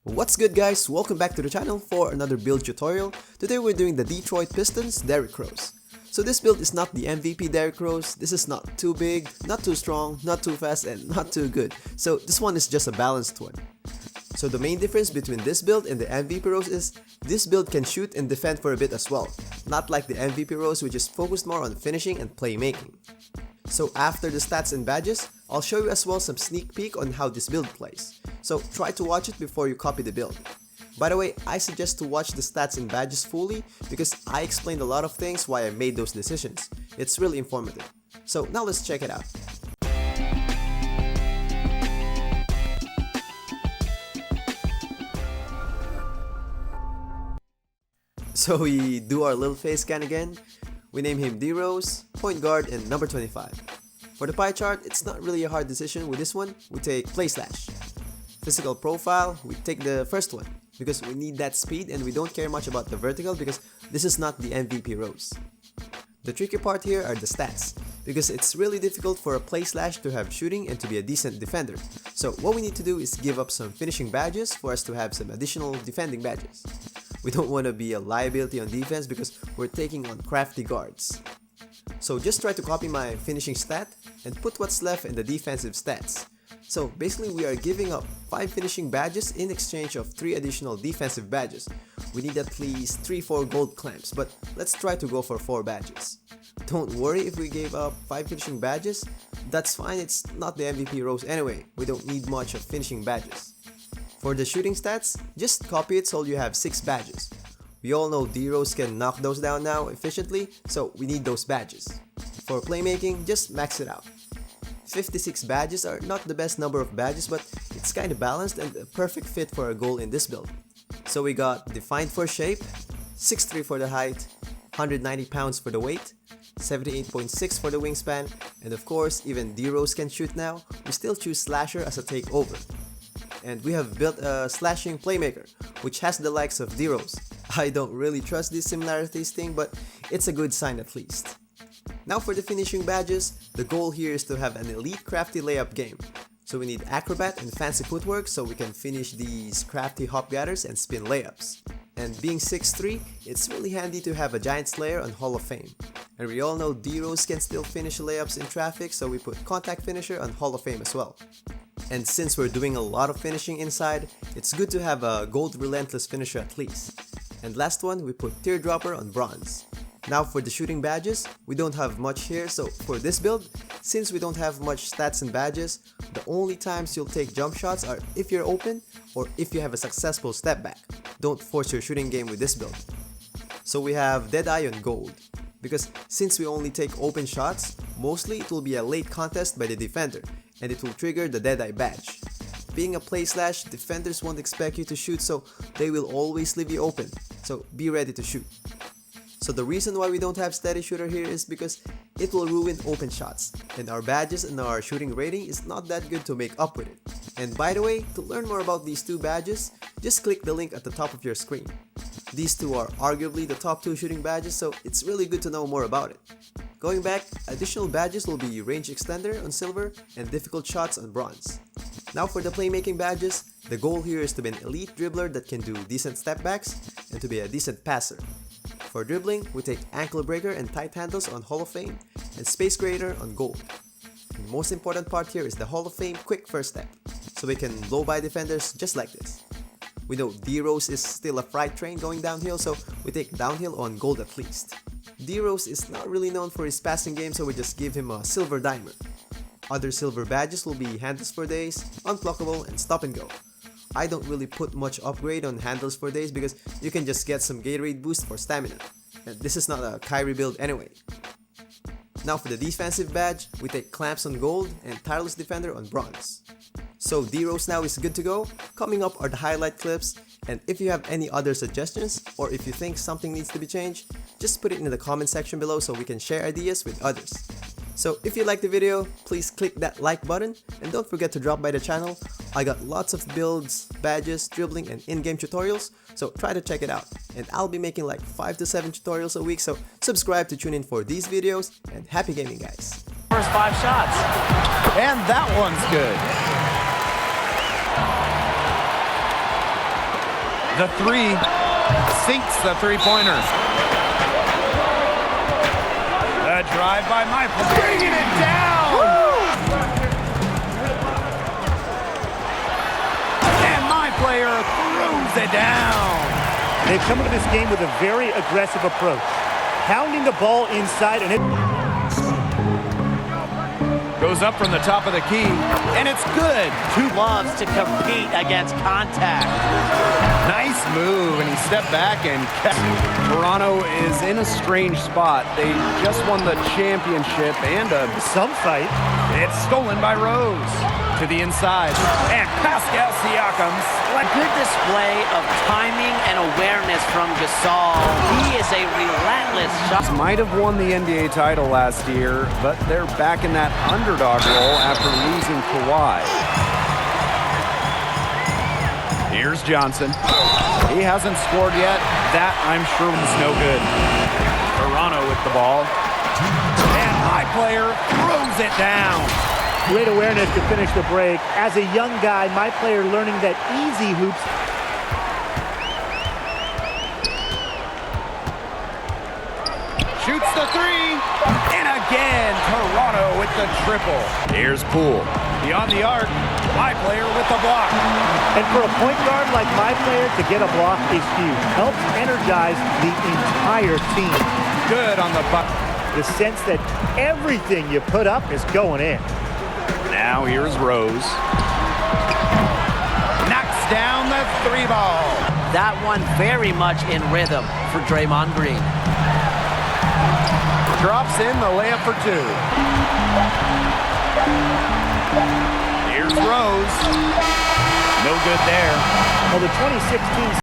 What's good guys, welcome back to the channel for another build tutorial. Today we're doing the Detroit Pistons Derrick Rose. So this build is not the MVP Derrick Rose. This is not too big, not too strong, not too fast, and not too good. So this one is just a balanced one. So the main difference between this build and the MVP Rose is this build can shoot and defend for a bit as well. Not like the MVP Rose, which is focused more on finishing and playmaking. So after the stats and badges, I'll show you as well some sneak peek on how this build plays. So try to watch it before you copy the build. By the way, I suggest to watch the stats and badges fully because I explained a lot of things why I made those decisions. It's really informative. So now let's check it out. So we do our little face scan again. We name him D-Rose, point guard, and number 25. For the pie chart, it's not really a hard decision with this one. We take play slash. Physical profile, we take the first one because we need that speed and we don't care much about the vertical because this is not the MVP Rose. The tricky part here are the stats because it's really difficult for a play slash to have shooting and to be a decent defender. So what we need to do is give up some finishing badges for us to have some additional defending badges. We don't want to be a liability on defense because we're taking on crafty guards. So just try to copy my finishing stat and put what's left in the defensive stats. So basically we are giving up 5 finishing badges in exchange of 3 additional defensive badges. We need at least 3-4 gold clamps, but let's try to go for 4 badges. Don't worry if we gave up 5 finishing badges, that's fine, it's not the MVP Rose anyway, we don't need much of finishing badges. For the shooting stats, just copy it so you have 6 badges. We all know D-Rose can knock those down now efficiently, so we need those badges. For playmaking, just max it out. 56 badges are not the best number of badges, but it's kinda balanced and a perfect fit for a goal in this build. So we got defined for shape, 6'3" for the height, 190 pounds for the weight, 78.6 for the wingspan, and of course, even D-Rose can shoot now, we still choose slasher as a takeover. And we have built a slashing playmaker, which has the likes of D-Rose. I don't really trust this similarities thing, but it's a good sign at least. Now for the finishing badges, the goal here is to have an elite crafty layup game. So we need acrobat and fancy footwork so we can finish these crafty hop gathers and spin layups. And being 6'3", it's really handy to have a giant slayer on Hall of Fame. And we all know D-Rose can still finish layups in traffic, so we put contact finisher on Hall of Fame as well. And since we're doing a lot of finishing inside, it's good to have a gold relentless finisher at least. And last one, we put teardropper on bronze. Now for the shooting badges, we don't have much here, so for this build, since we don't have much stats and badges, the only times you'll take jump shots are if you're open or if you have a successful step back. Don't force your shooting game with this build. So we have Deadeye on gold, because since we only take open shots, mostly it will be a late contest by the defender, and it will trigger the Deadeye badge. Being a play slash, defenders won't expect you to shoot, so they will always leave you open, so be ready to shoot. So the reason why we don't have steady shooter here is because it will ruin open shots, and our badges and our shooting rating is not that good to make up with it. And by the way, to learn more about these 2 badges, just click the link at the top of your screen. These 2 are arguably the top 2 shooting badges, so it's really good to know more about it. Going back, additional badges will be range extender on silver and difficult shots on bronze. Now for the playmaking badges, the goal here is to be an elite dribbler that can do decent step backs and to be a decent passer. For dribbling, we take ankle breaker and tight handles on Hall of Fame and space creator on gold. The most important part here is the Hall of Fame quick first step, so we can blow by defenders just like this. We know D-Rose is still a freight train going downhill, so we take downhill on gold at least. D-Rose is not really known for his passing game, so we just give him a silver dimer. Other silver badges will be handles for days, unblockable, and stop and go. I don't really put much upgrade on handles for days because you can just get some Gatorade boost for stamina. And this is not a Kyrie build anyway. Now for the defensive badge, we take clamps on gold and tireless defender on bronze. So D-Rose now is good to go. Coming up are the highlight clips, and if you have any other suggestions or if you think something needs to be changed, just put it in the comment section below so we can share ideas with others. So if you liked the video, please click that like button and don't forget to drop by the channel. I got lots of builds, badges, dribbling, and in-game tutorials, so try to check it out. And I'll be making like 5 to 7 tutorials a week, so subscribe to tune in for these videos, and happy gaming guys. First 5 shots. And that one's good. The three sinks the three-pointer. The drive by Michael, bringing it down. Woo! And my player throws it down. They've come into this game with a very aggressive approach, pounding the ball inside, and it goes up from the top of the key, and it's good. Two loves to compete against contact. Nice move, and he stepped back and kept. Toronto is in a strange spot. They just won the championship and some fight. It's stolen by Rose to the inside, and Pascal Siakam. A good display of timing and awareness from Gasol. He is a relentless shot. Might have won the NBA title last year, but they're back in that underdog role after losing Kawhi. Here's Johnson. He hasn't scored yet. That, I'm sure, was no good. Toronto with the ball. And my player throws it down. Great awareness to finish the break. As a young guy, my player learning that easy hoops. Shoots the three. And again, Toronto with the triple. Here's Poole. Beyond the arc, my player with the block. And for a point guard like my player, to get a block is huge. Helps energize the entire team. Good on the buck. The sense that everything you put up is going in. Now here's Rose. Knocks down the three ball. That one very much in rhythm for Draymond Green. Drops in the layup for two. Here's Rose. No good there. Well, the 2016